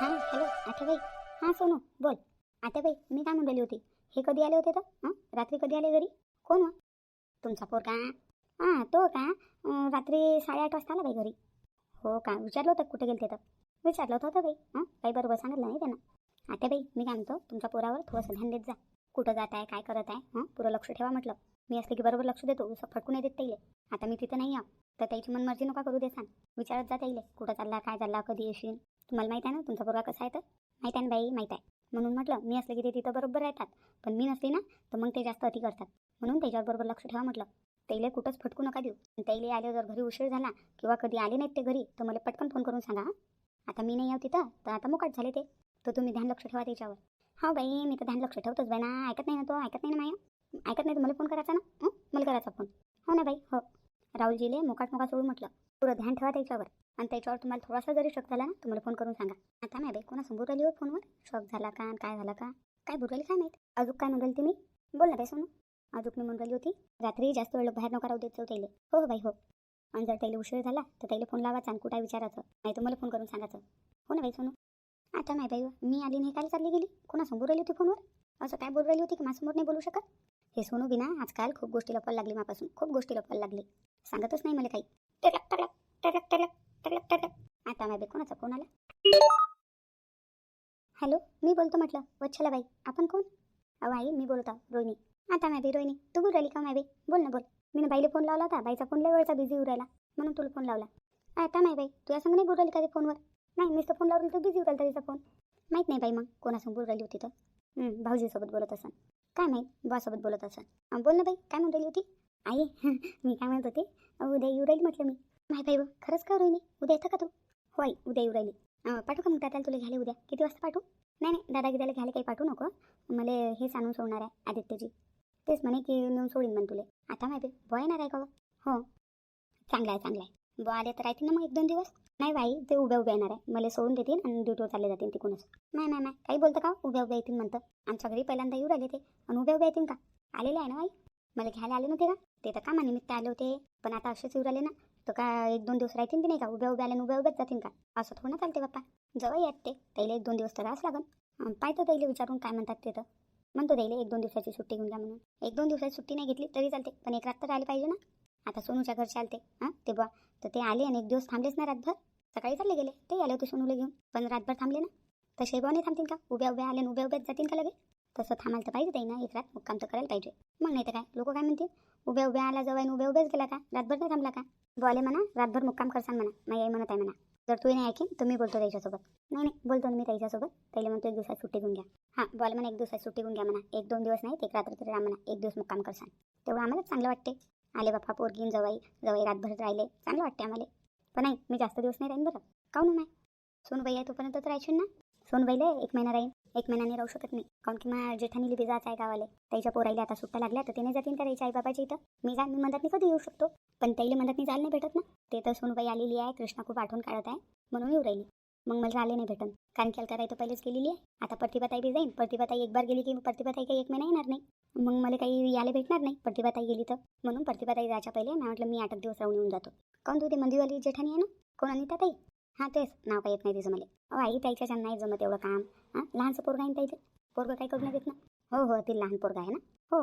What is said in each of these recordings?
हां हॅलो आत्याबाई. हां सोनू बोल. आत्याबाई मी काय म्हणून राहिली होती, हे कधी आले होते तर रात्री कधी आले घरी? कोण हो? तुमचा पोरगा? हां तो का? रात्री 8:30 वाजता आला बाई घरी. हो का? विचारलं होतं कुठे गेलते तर? विचारलं होतं बाई. काही बरोबर सांगितलं नाही त्यांना. आत्याबाई मी काय म्हणतो, तुमच्या पोरावर थोडंसं ध्यान देत जा. कुठं जात आहे, काय करत आहे, पुरं लक्ष ठेवा म्हटलं. मी असले की बरोबर लक्ष देतो, उसं फटकून नाही देत त्याईले. आता मी तिथं नाही तर त्याची मनमर्जी नका करू देसान. विचारत जा त्याईले कुठं चालला, काय चालला, कधी येशील. तुम्हाला माहिती आहे ना तुमचा पोरगा कसा आहे तर? माहीत आहे ना बाई, माहीत आहे. म्हणून म्हटलं मी असले की ते तिथं बरोबर राहतात, पण मी नसली ना तर मग ते जास्त अति करतात. म्हणून त्याच्यावर बरोबर लक्ष ठेवा म्हटलं. त्याईले कुठंच फटकू नका देऊ. त्याईले आले जर घरी उशीर झाला किंवा कधी आले नाहीत ते घरी तर मला पटकन फोन करून सांगा. आता मी नाही आहो तिथं तर आता मुकाट झाले ते, तर तुम्ही ध्यान लक्ष ठेवा त्याच्यावर. हो बाई मी तर ध्यान लक्ष ठेवतोच बाई ना. ऐकत नाही ना तो, ऐकत नाही ना माया. ऐकत नाही तर मला फोन करायचा ना, मला करायचा फोन. हो ना बाई हो. राहुलजीले मोकाट सोडून म्हटलं पुरं ध्यान ठेवा त्याच्यावर. आणि त्याच्यावर तुम्हाला थोडासा जरी शक झाला ना तुम्हाला फोन करून सांगा. आता नाही बाई कोणा समोर राहिली हो फोनवर, शॉक झाला का आणि काय झाला का, काय बोलली काय माहीत. अजून काय म्हणली तुम्ही? बोल ना बाई सोनू. अजून मी म्हणून राहिली होती रात्री जास्त वेळ बाहेर नका राहू देत जाऊ त्याला. हो बाई हो. आणि जर त्याला उशीर झाला तर त्याला फोन लावायचा आणि कुठे विचारायचं, नाही तर मला फोन करून सांगायचं. हो ना बाई सोनू. आता नाही बाई मी आली नाही, काय चालली गेली, कोणा समोर राहिली होती फोनवर? असं काय बोलू राहिली होती की माझ्यासमोर नाही बोलू शकत? हे सोनू बिना आजकाल खूप गोष्टी लपवायला लागली मापासून, खूप गोष्टी लपवायला लागली. सांगतच नाही मला काही. टरक टरक टरक टरक टरक टरक. आता नाही बाई कोणाचा फोन आला? हॅलो मी बोलतो म्हटलं. वच्छला बाई आपण कोण? अहो आई मी बोलतो रोहिणी. आता नाही रोहिणी तू बोल राहिली का नाही बाई? बोल ना बोल. मी बाईला फोन लावला होता, बाईचा फोन लय वेळचा बिझी राहिला म्हणून तुला फोन लावला. आता नाही बाई तुझ्या संग नाही बोल राहिली का ते फोनवर? नाही मीच तर फोन लावला तर बिझी राहिला तिचा फोन. माहीत नाही बाई मग कोणासोबत बोल राहिली होती तर. भाऊजीसोबत बोलत असन. काय माहीत बुवासोबत बोलत असन. बोल ना बाई काय म्हणून राहिली होती? आई मी काय म्हणत होते, उद्या येऊ राहील म्हटलं मी. नाही बाई खरंच का रोहिणी उद्या येतं का तू? होय उद्या येऊ राहिली. पाठवू का मग दादाला तुला घ्यायला उद्या? किती वाजता पाठवू? नाही नाही दादा गिदाला घ्यायला काही पाठवू नको. मला हेच आणून सोडणार आहे आदित्यजी. तेच म्हणे की नेऊन सोडीन म्हण तुले. आता माहिती बुवा येणार आहे का? हो चांगला आहे चांगला आहे. बुवा आले तर राहतील ना मग 1-2 दिवस. नाही बाई ते उभ्या येणार आहे, मला सोडून देतील आणि ड्युटीवर चालले जातील तिकूनच. नाही नाही नाही काही बोलतं का उभ्या येतील म्हणतं. आमच्या घरी पहिल्यांदा येऊ राहिले ते आणि उभ्या येतील का? आलेले आहे ना बाई. मला घ्यायला आले नव्हते का? ते तर कामानिमित्त आले होते, पण आता असेच येऊ राहिले ना तर का 1-2 दिवस राहतील की नाही का? उभ्या आले आणि उभ्याच जातील का? असं थोडं चालते बाप्पा. जवळ येत ते त्याला 1-2 दिवस तर राहावंच लागन. पाहतो त्याला विचारून काय म्हणतात ते तर. म्हणतो त्याला 1-2 दिवसाची सुट्टी घेऊन घ्या म्हणून. 1-2 दिवसाची सुट्टी नाही घेतली तरी चालते, पण एक रात्र आले पाहिजे ना. आता सोनूच्या घरचे आलते ते बुवा, तर ते आले आणि 1 दिवस थांबलेच ना रातभर. सकाळी चालले गेले ते आले होते सोनूला घेऊन, पण रातभर थांबले ना. तसे बुवा नाही थांबतील का? उभ्या आले आणि उभ्याच जातील का लगे? तसं थांबायला तर पाहिजे ना, एक रात मुक्काम तर करायला पाहिजे. मग नाही तर काय लोक काय म्हणतील, उभ्या आला जवळ उभ्याच गेला का, रातभर नाही थांबला का? बोले म्हणा रातभर मुक्काम करसान म्हणा. नाही आई म्हणत आहे म्हणा. जर तू नाही ऐकीन तर मी बोलतो त्याच्यासोबत. नाही नाही बोलतो मी त्याच्यासोबत. त्याला म्हणतो 1 दिवसाची सुट्टी घेऊन घ्या. हां बोल म्हणा 1 दिवसाची सुट्टी घेऊन घ्या म्हणा. 1-2 दिवस नाही, एक रात्र तरी म्हणा. 1 दिवस मुक्काम करसान तेवढं आम्हालाच चांगलं वाटते. आले बाप्पा पोरगीन जवाई रातभर राहिले चांगलं वाटते आम्हाला. पण नाही मी जास्त दिवस नाही राहीन बरं. काहून नाही? सोनूबाई आहे तोपर्यंत तर राहायची ना. सोनूबाईला 1 महिना राहीन. 1 महिन्याने राहू शकत नाही, काऊन की मग जेठानीला बी जायचं आहे गावाले. त्याच्या पोरायला आता सुट्ट्या लागल्या तर त्याने जातील का त्याच्या आई बाबाच्या इथं? मी मदतनी कधी येऊ शकतो, पण त्याला मदतनी जायला नाही भेटत ना. ते तर सोनूबाई आलेली आहे, कृष्णा खूप आठवण काढत आहे म्हणून येऊ राहिली. मग मला राहिले नाही भेटत, कारण की अलकाताई तर पहिलेच गेलेली आहे. आता प्रतिभाताई बी जाईन. प्रतिभाताई एक बार गेली की प्रतिभाताई काही 1 महिना येणार नाही. मग मला काही यायला भेटणार नाही प्रतिभाताई गेली तर. म्हणून प्रतिभाताई जायच्या पहिले मी म्हटलं मी 8 दिवस राहून येऊन जातो. काऊन तू ते मंदिरवाली जेठानी आहे ना, कोण अनिताताई? हां तेच नाव काही येत नाही तिचं मला. आई ताईच्या नाही जमत एवढं काम. लहानचं पोरगा आहे ताईचं, पोरगं काही करून देत ना. हो ते लहान पोरगा आहे ना. हो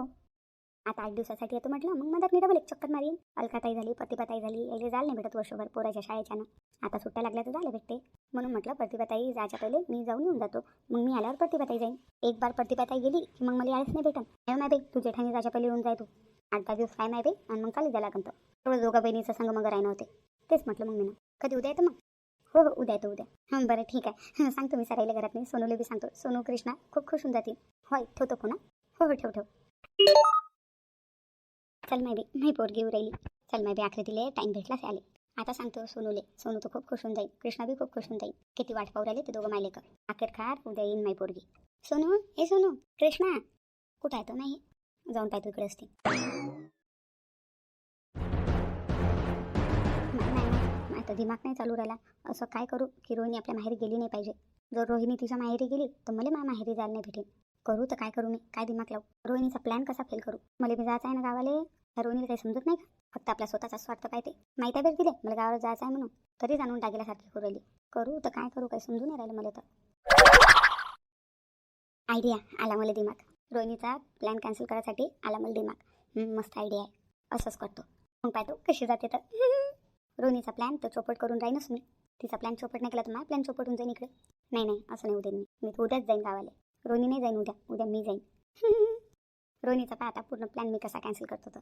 आता 8 दिवसासाठी येतो म्हटलं, मग मधात मी डबल एक चक्कर मारीन. अलकाताई झाली, प्रतिभाताई झाली, यायला जायला नाही भेटत वर्षभर पोराच्या शाळेच्या ना. आता सुट्ट्या लागल्या तर झाले भेटते. म्हणून म्हटलं प्रतिभाताई जायच्या पहिले मी जाऊन येऊन जातो. मग मी आल्यावर प्रतिभाताई जाईन. एक बार प्रतिभाताई गेली की मग मला यायलाच नाही भेटत. नाही बाई तू जेठानी जायच्या पहिले येऊन जाय तू. 8-10 दिवस काय नाही बाई, आणि मग चालू द्या लागतं. थोडं दोघा बहिणीचं संग मग राहणं होते. तेच म्हटलं मग मी ना. कधी उद्या येतं मग? हो उद्या येतो उद्या. बरं ठीक आहे. सांगतो मी सरायला घरात नाही. सोनूला बी सांगतो. सोनू कृष्णा खूप खुश होऊन जातील. होय ठेवतो पुन्हा. हो ठेव. चल माय बी नाही पोरगी येऊ राहिली. चल माय बी आखरे टाईम भेटलाच आले. आता सांगतो सोनूले. सोनू तर खूप खुश होऊन जाईल, कृष्णा बी खूप खुश होऊन जाईल. किती वाट पाहू राहिले ते दोघं मायले का. अखेर खार उद्या येईन माय पोरगी. सोनू कृष्णा कुठं आहे तो? नाही जाऊन पाहतो इकडे असते. नाही आता दिमाग नाही चालू राहिला. असं काय करू की रोहिणी आपल्या माहेरी गेली नाही पाहिजे. जर रोहिणी तिच्या माहेरी गेली तर मला माहेरी जायला नाही भेटेल. करू तर काय करू मी, काय दिमाग लावू? रोहिणीचा प्लॅन कसा फेल करू? मला बी जायचं आहे ना गावाले. रोहिणीला काही समजत नाही का? फक्त आपल्या स्वतःचा स्वार्थ पाहते. माहीत आहे बरं तिले मला गावाला जायचं आहे म्हणून, तरी जाणून टाकेल्यासारखी करू राहिली. करू तर काय करू काही समजून नाही राहिलं मला तर. आयडिया आला मला दिमाग. रोहिणीचा प्लॅन कॅन्सल करायसाठी आला मला दिमाग. मस्त आयडिया आहे. असंच करतो. मग पाहतो कशी जाते तर. रोहिणीचा प्लॅन तर चोपट करून राहीनच मी. तिचा प्लॅन चोपट नाही केला तर माझा प्लॅन चोपट होऊन जाईन इकडे. नाही नाही, असं नाही उद्या मी तर उद्याच जाईन गावाला. रोहिणी नाही जाईन उद्या. उद्या मी जाईन. रोहिणीचा पहा आता पूर्ण प्लॅन मी कसा कॅन्सल करतो तर.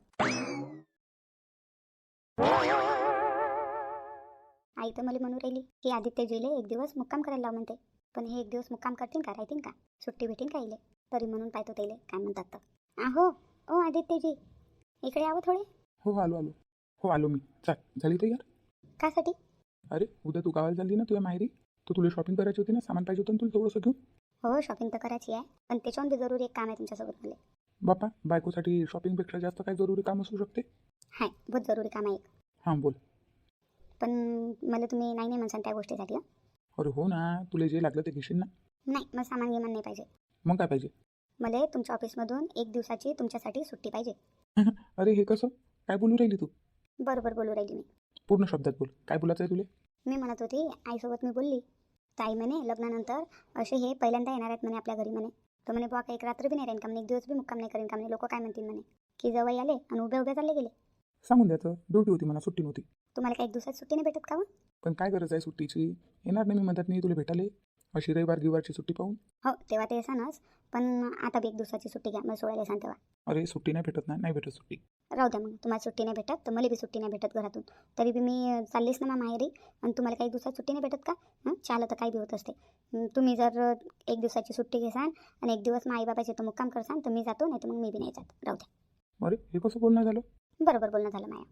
आई तर मला म्हणून राहिली की आदित्यजीले एक दिवस मुक्काम करायला लाव म्हणते. पण हे एक दिवस मुक्काम करतील का, राहतील का, सुट्टी भेटेन का इले? तरी म्हणून पाहतो त्याले काय म्हणतात तर. आहो ओ आदित्यजी, इकडे यावं थोडे. हो आलो आलो. हो आलो मी. झाली तयार? कासाठी? अरे उद्या तू गावाला चालली ना तुझ्या माहेरी, तर तुला शॉपिंग करायची होती ना, सामान पाहिजे होतं ना तुला थोडंसं घेऊन. हो शॉपिंग तर करायची आहे, पण त्याच्याहून बी जरूरी एक काम आहे तुमच्यासोबत मला. बापा, बायकोसाठी शॉपिंगपेक्षा जास्त काय जरुरी काम असू शकते? हाय बहुत जरूरी काम आहे एक. हां बोल. पण मला तुम्ही नाही नाही म्हणसान त्या गोष्टीसाठी. हं? अरे हो ना, तुला जे लागलं ते घेशील ना. नाही मग सामान गिमान नाही पाहिजे. मग काय पाहिजे? मला तुमच्या ऑफिसमधून एक दिवसाची तुमच्यासाठी सुट्टी पाहिजे. अरे हे कसं काय बोलू राहिली तू? बरोबर बोलू राहिली मी. पूर्ण शब्दात बोल, काय बोलायचं आहे तुला? मी म्हणत होती आईसोबत मी बोलली. तर आई म्हणे लग्नानंतर असे हे पहिल्यांदा येणार आहेत म्हणे आपल्या घरी म्हणे. तर म्हणे बुवा एक रात्र बी नाही राहीन का म्हणे, एक दिवस बी मुक्काम नाही करेन का म्हणे. लोक काय म्हणतील म्हणे की जवळ आले आणि उभ्या उभ्या चालले गेले. सांगून द्यायचं, ड्युटी होती म्हणा, सुट्टी नव्हती. तुम्हाला काही एक दिवसाची सुट्टी नाही भेटत का हो? पण काय गरज आहे सुट्टीची? येणार नाही मी मदत नाही तुला भेटायला, अशी रविवार गिवारची सुट्टी पाहून. हो तेव्हा ते सांगच, पण आता बी एक दिवसाची सुट्टी घ्या, मला सोडायला सांग तेव्हा. अरे सुट्टी नाही भेटत ना, नाही भेटत सुट्टी. राहू द्या मग, तुम्हाला सुट्टी नाही भेटत तर मला बी सुट्टी नाही भेटत घरातून. तरी बी मी चाललीच ना माहेरी. आणि तुम्हाला काही दिवसात सुट्टी नाही भेटत का? चालं तर काही बी होत असते. तुम्ही जर एक दिवसाची सुट्टी घेसान आणि एक दिवस मग आईबाबाचे तर मुक्काम करसान तर मी जातो, नाही तर मग मी बी नाही जात. राहू द्या. अरे हे कसं बोलणं झालं? बरोबर बोलणं झालं माया.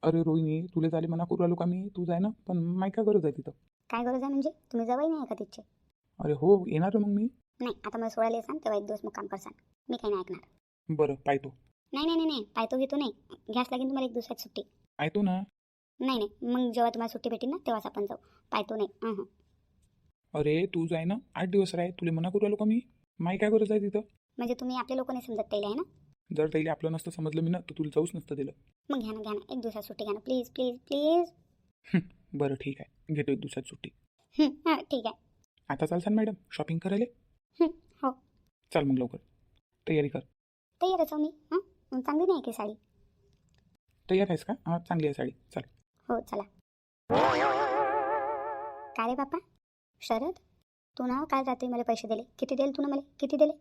अरे रोहिणी, तुला झाली म्हणा करू आलो का मी, तू जाय ना. पण माय काय गरज आहे तिथं? काय गरज आहे म्हणजे? तुम्ही जवळ नाही आहे का तिथचे? अरे हो येणार मग मी. नाही आता मला सोडायला सांग तेव्हा एक दिवस मुक्काम करसान. मी काही नाही ऐकणार. बरं पाहतो. नाही नाही नाही नाही, पाहतो घेतो नाही. घ्यास लागेल तुम्हाला एक दिवसाची सुट्टी. पाहतो ना. नाही नाही, मग जेव्हा तुम्हाला सुट्टी भेटेल ना तेव्हाच आपण जाऊ. पाहतो नाही. अरे तू जाय ना, 8 दिवस राह. तुला मना करू आलो का मी? माय काय गरज आहे तिथं? म्हणजे तुम्ही आपले लोक नाही समजत त्याला आहे ना? जर त्याला आपलं नसतं समजलं मी ना, तर तुला जाऊच नसतं दिलं. मग घ्या ना एक दिवसाची सुट्टी घ्या ना प्लीज प्लीज प्लीज. बरं ठीक आहे, घेतो एक दिवसाची सुट्टी. हां ठीक आहे. आता चालसान मॅडम शॉपिंग करायला? हो चल मग लवकर तयारी कर. तयारच हो मी. चांगली नाही की साडी? तयार आहेस का? हां चांगली आहे साडी, चल. हो चला. काय रे बाप्पा शरद, तू ना काल रात्री मला पैसे दिले. किती दिले तू ना मला? किती दिले?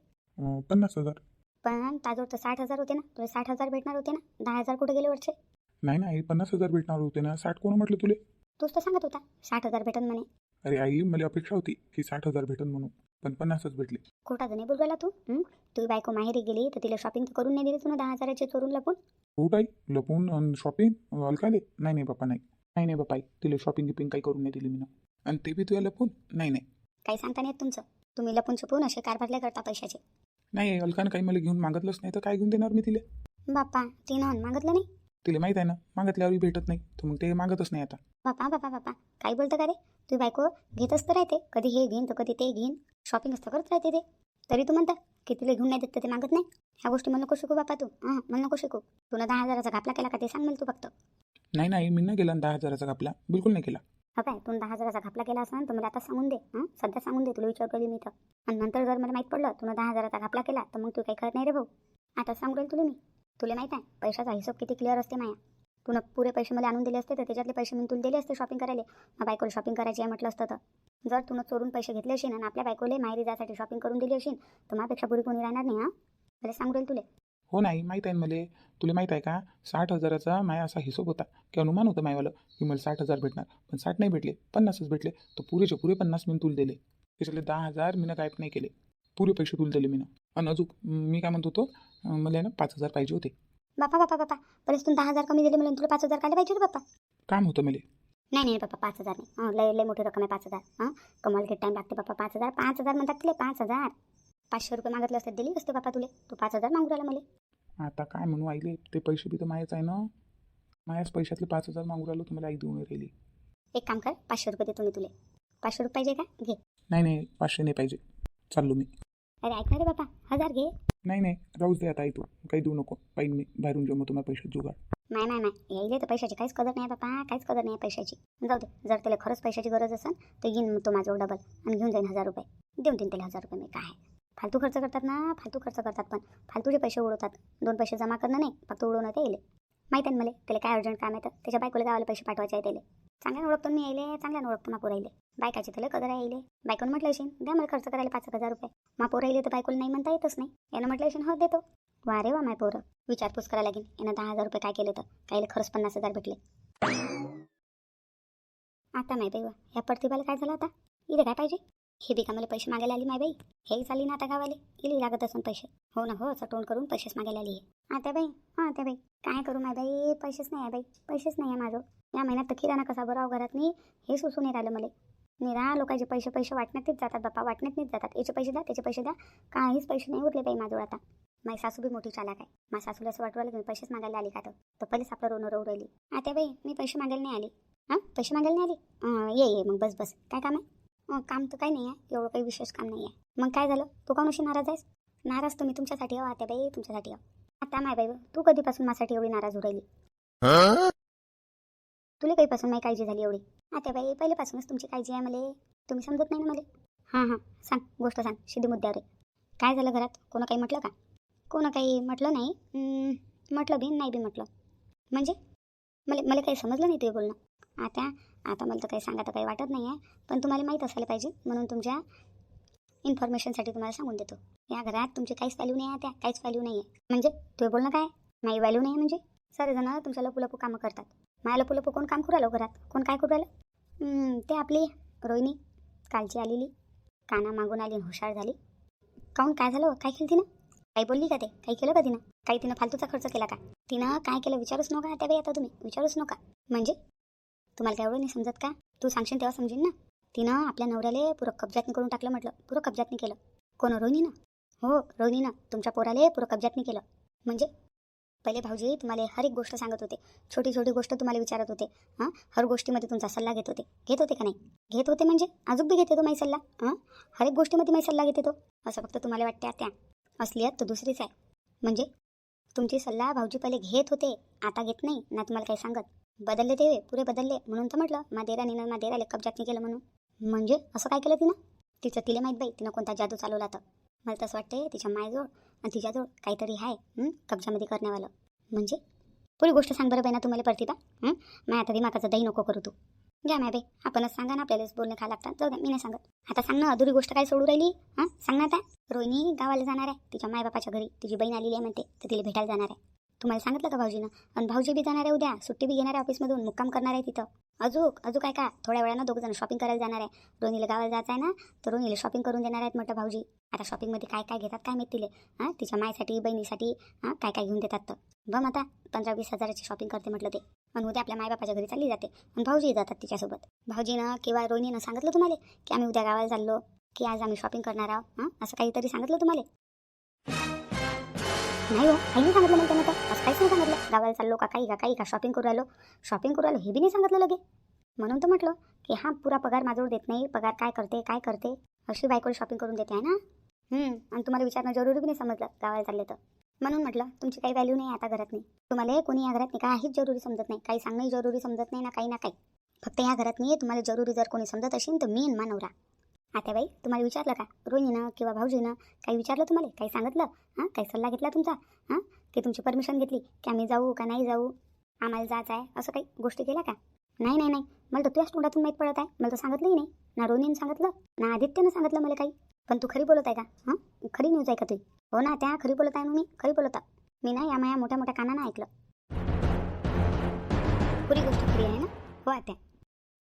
50,000. पण ताजवळ तर 60,000 होते ना. तुला 60,000 भेटणार होते ना. 10,000 कुठे गेले वरचे? नाही नाही 50,000 भेटणार होते ना. 60 कोण म्हटलं तुले? तूच तर सांगत होता 60,000 भेटन म्हणे. अरे आई, मला अपेक्षा होती की 60,000 भेटन म्हणून, पण 50च भेटले. खोटा नाही बोल राहिला तू. तू बायको माहेरी गेली तर तिला शॉपिंग तर करून नाही दिली तुला 10,000चे चोरून लपून? कुठं आई लपून शॉपिंग अलकाले? नाही नाही बाप्पा, नाही नाही नाही बाप्पा आई, तिला शॉपिंग गिपिंग काही करून नाही दिली मी ना. आणि ते बी तुला लपून? नाही नाही. काही सांगता नाही येत तुमचं. तुम्ही लपून छुपून असे कारभारले करता पैशाचे. नाही अलकानं काही मला घेऊन मागितलंच नाही तर काय घेऊन देणार मी तिला? बाप्पा तिनं मागितलं नाही? तिला माहीत आहे ना, मागितल्यावरही भेटत नाही, तर मग ते मागतच नाही आता. बाप्पा बाप्पा बाप्पा काय बोलतं का रे? तुझी बायको घेतच तर राहते, कधी हे घेईन तर कधी ते घेईन. शॉपिंग असतं करत राहते ते. तरी तू म्हणता की तिला घेऊन नाही देत तर ते मागत नाही. ह्या गोष्टी मला नको शिकू बाप्पा तू. मला नको शिकू. तुला 10,000चा घापला केला का ते सांग मला तू फक्त. नाही नाही मी नाही केला 10,000चा घापला, बिलकुल नाही केला. हा काय तू 10,000चा घापला केला असं तर मला आता सांगून दे. सध्या सांगून दे, तुला विचारतो मी तर. आणि नंतर जर मला माहीत पडलं तुला 10,000चा घापला केला तर मग तू काही करत नाही रे भाऊ. आता सांगू राहील तुला मी. तुला माहीत आहे पैशाचा हिशोब किती क्लिअर असते माया. तुला पुरे पैसे मला आणून दिले असते तर त्याच्यातले पैसे मी तुला दिले असते शॉपिंग करायला. मग बायकोला शॉपिंग करायची आहे म्हटलं असतं तर. जर तुला चोरून पैसे घेतले असेल आणि आपल्या बायकोला माहेरी जायसाठी शॉपिंग करून दिली असेल तर माझ्यापेक्षा बुरी कोणी राहणार नाही. मला सांगू राहील तुला. हो नाही माहीत आहे मला. तुला माहीत आहे का 60,000चा माया असा हिशोब होता की अनुमान होतं मायवालं की मला 60,000 भेटणार, पण 60 नाही भेटले, 50च भेटले. तर पुरेचे पुरे 50 मी तुला दिले. त्याच्यातले 10,000 मी गायब नाही केले, पुरे पैसे तुला दिले मी ना. आणि अजून मी काय म्हणत होतो, मला ना 5,000 पाहिजे होते. बापा बापा बापा बरेच तू 10,000 कमी दिले मला, तुला 5,000 काढले पाहिजे रे बाप्पा. काम होतं मला. नाही नाही बाप्पा 5,000 नाही. लय लय मोठी रक्कम आहे 5,000. कमाल किती टाईम लागते बाप्पा. 5,000 म्हणतात तिले 5,000. 500 रुपये मागितले असते दिली असते बाप्पा तुले. तू 5,000 मागू राहिला मला. आता काय म्हणू आईले, ते पैसे बी तर मायाच आहे ना. मायाच पैशातले 5,000 मागू राहिलो, तुम्हाला आई देऊन राहिली. एक काम कर 500 रुपये देतो मी तुले. 500 रुपये पाहिजे का? घे. नाही नाही 500 नाही पाहिजे, चाललो मी. अरे ऐक ना रे बाप्पा 1,000 घे. नाही नाही राहूच दे आता आई, तू काही देऊ नको. पाहिजे मी बाहेरून जेव्हा तुम्हाला पैसे जुगाड. नाही नाही नाही यायले तर पैशाची काहीच कदर नाही बाप्पा, काहीच कदर नाही पैशाची. जाऊ दे, जर त्याला खरंच पैशाची गरज असेल तर येईन तो माझ्याजवळ डबल आणि घेऊन जाईन 1,000 रुपये. देऊन देईन त्याला 1000 रुपये मी. काय फालतू खर्च करतात ना, फालतू खर्च करतात, पण फालतूचे पैसे उडवतात. 2 पैसे जमा करणं नाही, फक्त उडवणं ते येईल. माहीत आहे ना मला त्याला काय अर्जंट काम आहे तर त्याच्या बायकोला गावाला पैसे पाठवायचे आहे त्याला. चांगल्यानं ओळखतो मी यायले, चांगल्यानं ओळखतो मा पोरायले. बायकाची त्याला कदर आहे यायले. बायकोनं म्हटलं असेल द्या मला खर्च करायला 5,000 रुपये. मा पोरं येईल तर बायकोला नाही म्हणता येतच नाही. यानं म्हटलं असेल हो देतो. वा रे वा माय पोरं. विचारपूस करायला लागेल यानं 10,000 रुपये काय केलं तर काहीला खरंच 50,000 भेटले. आता माय बाई वा या प्रतिभाला काय झालं आता. इथे काय पाहिजे. हे बी का मला पैसे मागायला आली माय बाई. हेही चालली ना आता गावाले. इली लागत असून पैसे. हो ना हो असं तोंड करून पैसेच मागायला आली आहे. आता बाई आता बाई काय करू माय बाई. पैसेच नाही आहे बाई. पैसेच नाही आहे माझं. या महिन्यात तर किराणा कसा बराव घरात नाही हे सुचून नाही राहिलं मला. निरा लोकांचे पैसे पैसे वाटण्यातच जातात बाप्पा. वाटण्यातच जातात. याचे पैसे द्या त्याचे पैसे द्या. काहीच पैसे नाही उरले बाई माझ्यावर आता. माझी सासू बी मोठी चालाक आहे. माझ्या सासूला असं वाटू राहिलं की मी पैसेच मागायला आली का तर पहिलेच आपलं रोनं रोवू राहिली. आता बाई मी पैसे मागायला नाही आली. हां पैसे मागायला नाही आली. ये मग बस बस काय काम आहे. काम तर काही नाही आहे. एवढं काही विशेष काम नाही आहे. मग काय झालं तू काहून अशी नाराज आहेस. नाराज तुम्ही तुमच्यासाठी हो आता बाई तुमच्यासाठी हो. आता माय बाई तू कधीपासून माझ्यासाठी एवढी नाराज होऊ राहिली. तुला कधीपासून माझी काळजी झाली एवढी. आता बाई पहिल्यापासूनच तुमची काळजी आहे मला. तुम्ही समजत नाही ना मला. हां सांग गोष्ट सांग सिद्धी मुद्द्यावर आहे. काय झालं घरात कोणं काही म्हटलं का. कोणं काही म्हटलं नाही. म्हटलं बी नाही बी म्हटलं म्हणजे मला काही समजलं नाही तुझं बोलणं. आता मला तर काही सांगा तर काही वाटत नाही आहे. पण तुम्हाला माहीत असायला पाहिजे म्हणून तुमच्या इन्फॉर्मेशनसाठी तुम्हाला सांगून देतो. या घरात तुमची काहीच व्हॅल्यू नाही आहे. त्या काहीच व्हॅल्यू नाही आहे. म्हणजे तुझं बोलणं काय नाही व्हॅल्यू नाही म्हणजे सारेजण तुमच्या लपू कामं करतात. माझ्या लपू कोण काम करू राहिलं घरात. कोण काय करू राहिलं. ते आपली रोहिणी कालची आलेली काना मागून आली हुशार झाली. काहून काय झालं काय केलं तिनं. काही बोलली का ते काही केलं का तिनं. काही तिनं फालतूचा खर्च केला का. तिनं काय केलं विचारूच नका त्या बाई. आता तुम्ही विचारूच नका. म्हणजे तुम्हाला काय एवढं नाही समजत का. तू सांगशील तेव्हा समजेन ना. तिनं आपल्या नवऱ्याला पुरं कब्जातनी करून टाकलं म्हटलं. पुरं कब्जातनी केलं. कोण रोहिणीनं. हो रोहिणीनं तुमच्या पोराले पुरं कब्जातनी केलं. म्हणजे पहिले भाऊजी तुम्हाला हर एक गोष्ट सांगत होते. छोटी छोटी गोष्ट तुम्हाला विचारत होते. हर गोष्टीमध्ये तुमचा सल्ला घेत होते का नाही. घेत होते म्हणजे अजून बी घेते तो माझी सल्ला. हर एक गोष्टीमध्ये माझी सल्ला घेते तो. असं फक्त तुम्हाला वाटते त्या असलियत तर दुसरीच आहे. म्हणजे तुमची सल्ला भाऊजी पहिले घेत होते आता घेत नाही ना. तुम्हाला काही सांगत बदलले ते पुरे बदलले म्हणून तर म्हटलं मादेरानीनं मादेराले कब्जातनी केलं म्हणून. म्हणजे असं काय केलं तिनं. तिला माहीत बाई तिनं कोणता जादू चालवला तर. मला तसं वाटते तिच्या मायजवळ आणि तिच्याजवळ काहीतरी आहे कब्जामध्ये करण्यावालं. म्हणजे पुरी गोष्ट सांग बरं बाई ना तुम्हाला प्रतिभा. माय आता दिमागाचं दही नको करू तू. घ्या माय बाई आपणच सांगा ना आपल्यालाच बोलणे खा लागतात. जाऊ द्या मी नाही सांगत. आता सांग ना अधुरी गोष्ट काय सोडू राहिली. सांग ना आता. रोहिणी गावाला जाणार आहे तिच्या मायबापाच्या घरी. तिची बहीण आलेली आहे म्हणते तर तिला भेटायला जाणार आहे. तुम्हाला सांगितलं का भाऊजीनं. आणि भाऊजी बी जाणार आहे उद्या. सुट्टी बी घेणार आहे ऑफिसमधून. मुक्काम करणार आहे तिथं. अजून काय का थोड्या वेळानं 2 जण शॉपिंग करायला जाणार आहे. रोहिणीला गावाला जायचं आहे ना तर रोहिणीला शॉपिंग करून देणार आहेत म्हटलं भाऊजी. आता शॉपिंगमध्ये काय काय घेतात काय माहीत तिले. तिच्या मायसाठी बहिणीसाठी काय काय घेऊन देतात तर बम आता 15-20 हजाराची शॉपिंग करते म्हटलं ते. आणि उद्या आपल्या मायबापाच्या घरी चालली जाते. आणि भाऊजी जातात तिच्यासोबत. भाऊजीनं किंवा रोहिणीनं सांगितलं तुम्हाला की आम्ही उद्या गावाला चाललो की आज आम्ही शॉपिंग करणार आहोत. असं काहीतरी सांगितलं तुम्हाला. नाही हो काही नाही सांगितलं. मग त्यानं तर असं काहीच नाही सांगितलं. गावाला चाललो का काही का शॉपिंग करू राहिलो हे बी नाही सांगितलं लगे. म्हणून तर म्हटलं की पुरा पगार माझ्यावर देत नाही. पगार काय करते अशी बायकोला शॉपिंग करून देते आहे ना. आणि तुम्हाला विचारणं जरुरी बी नाही समजलं गावाला चालले तर. म्हणून म्हटलं तुमची काही व्हॅल्यू नाही आता घरात नाही. तुम्हाला कोणी या घरात नाही काहीच जरुरी समजत नाही. काही सांगणंही जरुरी समजत नाही ना काही. फक्त या घरात नाही तुम्हाला जरुरी जर कोणी समजत असेल तर मी आणि नवरा. आता बाई तुम्हाला विचारलं का रोहिणीनं किंवा भाऊजीनं काही विचारलं तुम्हाला काही सांगितलं. काही सल्ला घेतला तुमचा. की तुमची परमिशन घेतली की आम्ही जाऊ का नाही जाऊ आम्हाला जायचं आहे असं काही गोष्टी केल्या का. नाही मला तर तुझ्याच तोंडातून माहीत पडत आहे. मला तर सांगितलंही नाही ना रोहिणीनं सांगितलं ना आदित्यनं सांगितलं मला काही. पण तू खरी बोलत आहे का. खरी न्यूज आहे का तुझी. हो ना त्या खरी बोलत आहे. मी खरी बोलत आहे. मी ना या माया मोठ्या कानानं ऐकलं. पुरी गोष्ट खरी आहे ना. हो आत्या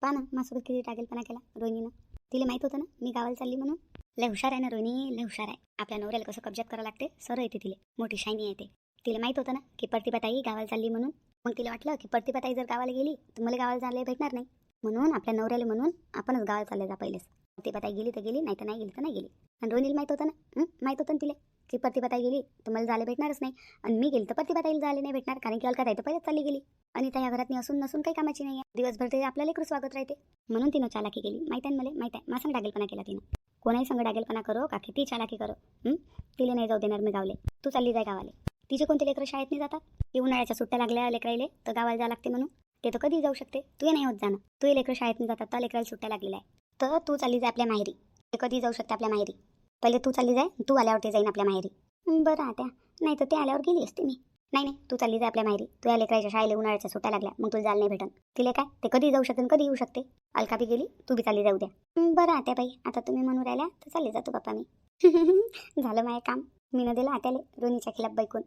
पहा ना माझ्यासोबत किती टागेलपणा केला रोहिणीनं. तिला माहीत होतं ना मी गावाला चालली म्हणून. लय हुशार आहे ना रोहिणी लय हुशार आहे. आपल्या नवऱ्याला कसं कब्जात करावं लागते सरळ येते तिला. मोठी शायनी आहे ते. तिला माहीत होतं ना की प्रतिभाताई गावाला चालली म्हणून. मग तिला वाटलं की प्रतिभाताई जर गावाला गेली तर मला गावाला जायला भेटणार नाही. म्हणून आपल्या नवऱ्याला म्हणून आपणच गावाला चालले जा पहिलेच. प्रतिभाताई गेली तर गेली नाही तर नाही गेली. आणि रोहिणीला माहीत होतं ना माहीत होतं ना तिला की प्रतिभाताई गेली तर मला जायला भेटणारच नाही. आणि मी गेली तर प्रतिभाताईला जायला नाही भेटणार कारण की अलकाताई तर पहिलेच चालली गेली. आणि त्या घरात असून नसून काही कामाची नाही आहे. दिवसभर ते आपल्याला लेकरू स्वागत राहते. म्हणून तिनं चालाकी केली. माहीत आहे मला माहीत आहे. माझा डागेलपणा केला तिनं. कोणाही संग डागेलपणा करो का किती चालाकी करो तिला नाही जाऊ देणार मी गावले. तू चालली जाय गावाले. तिचे कोणते लेकरं शाळेत नाही जातात. ते उन्हाळ्याच्या सुट्ट्या लागल्या लेकरायले तर गावाला जावं लागते म्हणून. ते तर कधी जाऊ शकते. तू नाही होत जाणं. तू लेकरं शाळेत नाही जातात तर लेकराला सुट्ट्या लागलेल्या आहे तर तू चालली जाय आपल्या माहेरी. ते कधी जाऊ शकते आपल्या माहेरी. पहिले तू चालली जाय, तू आल्यावर ते जाईन आपल्या माहेरी. बरं आत्या, नाही तर ते आल्यावर गेली असते मी. नाही नाही, तू चालली जाय आपल्या माहेरी. तू या लेकराच्या शाळेला उन्हाळ्याच्या सुट्ट्या लागल्या, मग तुला जायला नाही भेटन. तिला काय, ते कधी जाऊ शकते कधी येऊ शकते. अलका बी गेली, तू बी चालली जाऊ द्या. बरं आत्या बाई, आता तुम्ही म्हणून राहिल्या तर चालले जातो बाप्पा मी. झालं माझं काम. मी न दिलं आत्याले रोनीच्या खिलाफ बैकून.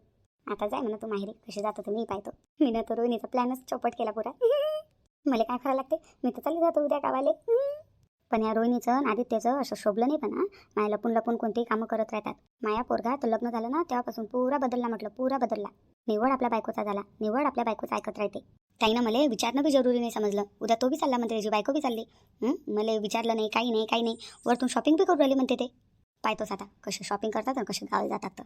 आता जाय म्हणा तू माहेरी. कशी जातो तर मी पाहतो. मी न तर रोनीचा प्लॅनच चौपट केला पुरा. मला काय करावं लागते, मी तर चालली जातो उद्या गावाले. पण या रोहिणीचं आणि आदित्यचं असं शोभलं नाही. पण माया लपून लपून कोणतेही कामं करत राहतात. माया पोरगा तर लग्न झालं ना तेव्हापासून पुरा बदलला, म्हटलं पुरा बदलला. निवड आपल्या बायकोचा झाला, निवड आपल्या बायकोचा ऐकत राहते. ताईनं मला विचारणं बी जरुरी नाही समजलं. उद्या तो बी चालला म्हणते, त्याची बायको बी चालली. मला विचारलं नाही, काही नाही काही नाही. वरतून शॉपिंग बी करून राहिली म्हणते ते. पाहतोच आता कसे शॉपिंग करतात आणि कसे गावी जातात तर.